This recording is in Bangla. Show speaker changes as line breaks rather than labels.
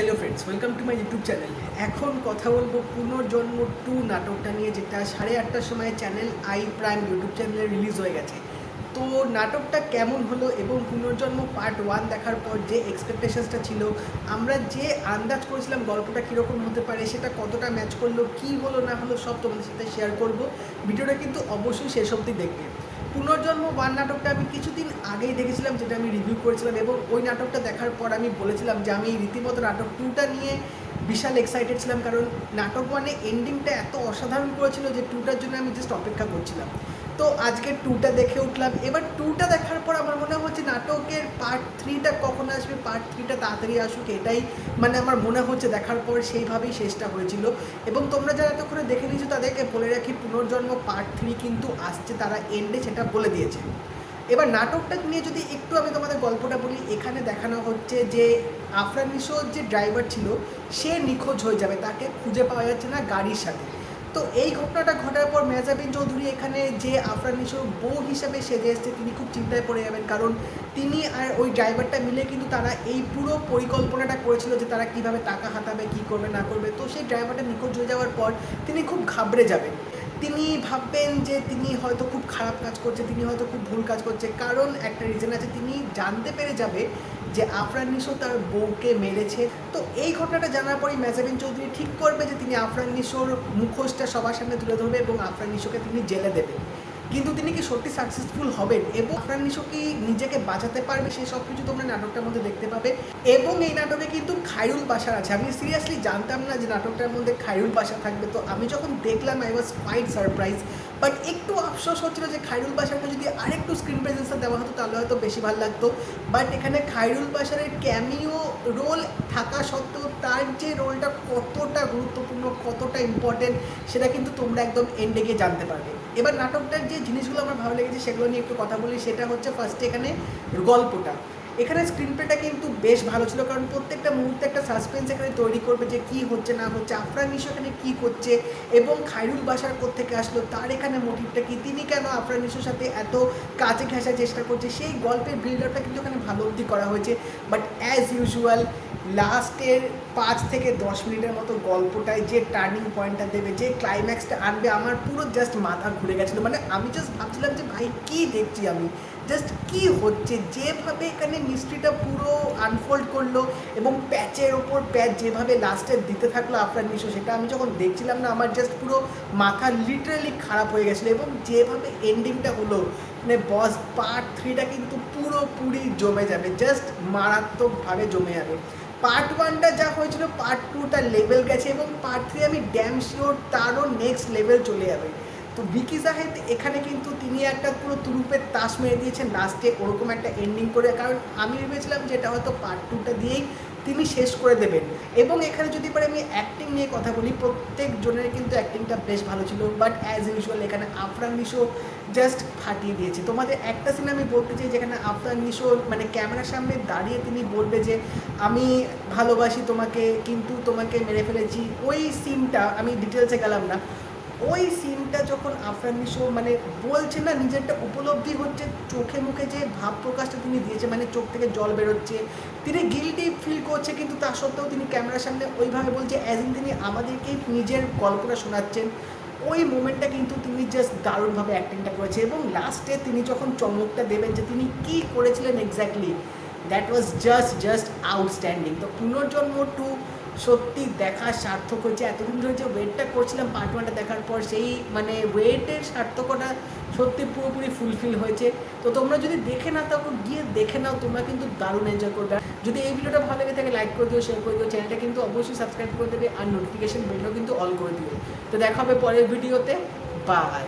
Hello friends, welcome to my YouTube channel. এখন কথা বলবো পুনর্জন্ম 2 নাটকটা নিয়ে, যেটা 8:30টার সময় চ্যানেল আই প্রাইম ইউটিউব চ্যানেলে রিলিজ হয়ে গেছে। তো নাটকটা কেমন হলো এবং পুনর্জন্ম পার্ট 1 দেখার পর যে এক্সপেকটেশনসটা ছিল, আমরা যে আন্দাজ করেছিলাম গল্পটা কীরকম হতে পারে, সেটা কতটা ম্যাচ করলো, কী হলো না হলো, সব তোমাদের সাথে শেয়ার করব। ভিডিওটা কিন্তু অবশ্যই শেষ অবধি দেখবে। পুনর্জন্ম 1 নাটকটা আমি কিছুদিন আগেই দেখেছিলাম, যেটা আমি রিভিউ করেছিলাম, এবং ওই নাটকটা দেখার পর আমি বলেছিলাম যে আমি রীতিমতো নাটক 2টা নিয়ে বিশাল এক্সাইটেড ছিলাম, কারণ নাটক 1-এ এন্ডিংটা এত অসাধারণ করেছিল যে 2টার জন্য আমি জাস্ট অপেক্ষা করছিলাম। তো আজকে 2টা দেখে উঠলাম। এবার 2টা দেখার পর আমার মনে হচ্ছে নাটকের পার্ট 3টা কখন আসবে, পার্ট 3টা তাড়াতাড়ি আসুক, এটাই আমার মনে হচ্ছে। দেখার পর সেইভাবেই শেষটা হয়েছিল। এবং তোমরা যারা এতক্ষণে দেখে নিয়েছো তাদেরকে বলে রাখি, পুনর্জন্ম পার্ট 3 কিন্তু আসছে, তারা এন্ডে সেটা বলে দিয়েছে। এবার নাটকটা নিয়ে যদি একটু আমি তোমাদের গল্পটা বলি, এখানে দেখানো হচ্ছে যে আফরান নিশোর যে ড্রাইভার ছিল সে নিখোঁজ হয়ে যাবে, তাকে খুঁজে পাওয়া যাচ্ছে না গাড়ির সাথে। তো এই ঘটনাটা ঘটার পর মেহজাবিন চৌধুরী এখানে যে আফরান নিশোর বউ হিসাবে সেজে এসছে, তিনি খুব চিন্তায় পড়ে যাবেন, কারণ তিনি আর ওই ড্রাইভারটা মিলে কিন্তু তারা এই পুরো পরিকল্পনাটা করেছিল যে তারা কীভাবে টাকা হাতাবে, কী করবে না করবে। তো সেই ড্রাইভারটা নিখোঁজ হয়ে যাওয়ার পর তিনি খুব ঘাবড়ে যাবেন। তিনি ভাববেন যে তিনি হয়তো খুব খারাপ কাজ করছে, তিনি হয়তো খুব ভুল কাজ করছে, কারণ একটা রিজন আছে, তিনি জানতে পেরে যাবে যে আফরান নিশো তার বউকে মেরেছে। তো এই ঘটনাটা জানার পরই মেহজাবিন চৌধুরী ঠিক করবে যে তিনি আফরান নিশোর মুখোশটা সবার সামনে তুলে ধরবে এবং আফরান নিশোকে তিনি জেলে দেবেন। কিন্তু তিনি কি সত্যি সাকসেসফুল হবেন এবং আফরান নিশো কি নিজেকে বাঁচাতে পারবে, সেই সব কিছু তোমরা নাটকটার মধ্যে দেখতে পাবে। এবং এই নাটকে কিন্তু খায়রুল বাশার আছে। আমি সিরিয়াসলি জানতাম না যে নাটকটার মধ্যে খায়রুল বাশার থাকবে। তো আমি যখন দেখলাম I was quite surprise, but একটু আফসোস হচ্ছিল যে খায়রুল বাশারকে যদি আরেকটু স্ক্রিন প্রেজেন্সটা দেওয়া হতো তাহলে হয়তো বেশি ভালো লাগতো। বাট এখানে খায়রুল বাশারের ক্যামিও রোল থাকা সত্ত্বেও তার যে রোলটা কতটা গুরুত্বপূর্ণ, কতটা ইম্পর্টেন্ট, সেটা কিন্তু তোমরা একদম এন্ডে গিয়ে জানতে পারবে। এবার নাটকটার যে জিনিসগুলো আমার ভালো লেগেছে সেগুলো নিয়ে একটু কথা বলি। সেটা হচ্ছে ফার্স্টে এখানে গল্পটা, এখানে স্ক্রিন প্লেটা কিন্তু বেশ ভালো ছিল, কারণ প্রত্যেকটা মুহূর্তে একটা সাসপেন্স এখানে তৈরি করবে যে কী হচ্ছে না হচ্ছে, আফরান নিশো এখানে কী করছে এবং খায়রুল বাশার কোত্থেকে আসলো, তার এখানে মোটিভটা কী, তিনি কেন আফরান নিশোর সাথে এত কাছে ঘেঁষার চেষ্টা করছে, সেই গল্পের বিল্ড আপটা কিন্তু এখানে ভালো অবধি করা হয়েছে। বাট অ্যাজ ইউজুয়াল লাস্টের 5 থেকে 10 মিনিটের মতো গল্পটায় যে টার্নিং পয়েন্টটা দেবে, যে ক্লাইম্যাক্সটা আনবে, আমার পুরো জাস্ট মাথা ঘুরে গেছিলো। আমি জাস্ট ভাবছিলাম যে ভাই কী দেখছি আমি, জাস্ট কী হচ্ছে, যেভাবে এখানে মিস্ট্রিটা পুরো আনফোল্ড করলো এবং প্যাচের ওপর প্যাচ যেভাবে লাস্টে দিতে থাকলো আফরান নিশো, সেটা আমি যখন দেখছিলাম না আমার জাস্ট পুরো মাথা লিটারালি খারাপ হয়ে গেছিলো। এবং যেভাবে এন্ডিংটা হলো, বস পার্ট 3টা কিন্তু পুরোপুরি জমে যাবে, জাস্ট মারাত্মকভাবে জমে যাবে। পার্ট 1টা যা হয়েছিল, পার্ট 2 তার লেভেল গেছে এবং পার্ট 3 আমি ড্যাম শিওর তারও নেক্সট লেভেল চলে যাবে। তো ভিকি জাহেদ এখানে কিন্তু তিনি একটা পুরো তুরুপের তাস মেরে দিয়েছেন লাস্টে, ওরকম একটা এন্ডিং করে, কারণ আমি ভেবেছিলাম যে এটা হয়তো পার্ট 2টা দিয়েই তিনি শেষ করে দেবেন। এবং এখানে যদি পারে আমি অ্যাক্টিং নিয়ে কথা বলি, প্রত্যেক জনের কিন্তু অ্যাক্টিংটা বেশ ভালো ছিল। বাট অ্যাজ ইউজুয়াল এখানে আফরান নিশো জাস্ট ফাটিয়ে দিয়েছে। তোমাদের একটা সিন আমি বলতে চাই, যেখানে আফরান নিশো ক্যামেরার সামনে দাঁড়িয়ে তিনি বলবে যে আমি ভালোবাসি তোমাকে কিন্তু তোমাকে মেরে ফেলেছি, ওই সিনটা আমি ডিটেলসে গেলাম না। ওই সিনটা যখন আফরান নিশো বলছে না, নিজেরটা উপলব্ধি হচ্ছে, চোখে মুখে যে ভাব প্রকাশটা তিনি দিয়েছে, চোখ থেকে জল বেরোচ্ছে, তিনি গিল্টি ফিল করছে, কিন্তু তা সত্ত্বেও তিনি ক্যামেরার সামনে ওইভাবে বলছে অ্যাজ ইন তিনি আমাদেরকেই নিজের গল্পটা শোনাচ্ছেন। ওই মোমেন্টটা কিন্তু তিনি জাস্ট দারুণভাবে অ্যাক্টিংটা করেছে। এবং লাস্টে তিনি যখন চমকটা দেবেন যে তিনি কী করেছিলেন exactly, that was just outstanding. তো পুনর্জন্ম 2 সত্যি দেখা সার্থক হয়েছে। এতদিন ধরে যে ওয়েটটা করছিলাম পার্ট 1টা দেখার পর, সেই ওয়েটের সার্থকতা সত্যি পুরোপুরি ফুলফিল হয়েছে। তো তোমরা যদি দেখে না থাকো, গিয়ে দেখে নাও, তোমরা কিন্তু দারুণ এনজয় করবে। যদি এই ভিডিওটা ভালো লেগে থাকে লাইক করে দিও, শেয়ার করে দিও, চ্যানেলটা কিন্তু অবশ্যই সাবস্ক্রাইব করে দেবে আর নোটিফিকেশন বেলটাও কিন্তু অল করে দিও। তো দেখা হবে পরের ভিডিওতে, বাই।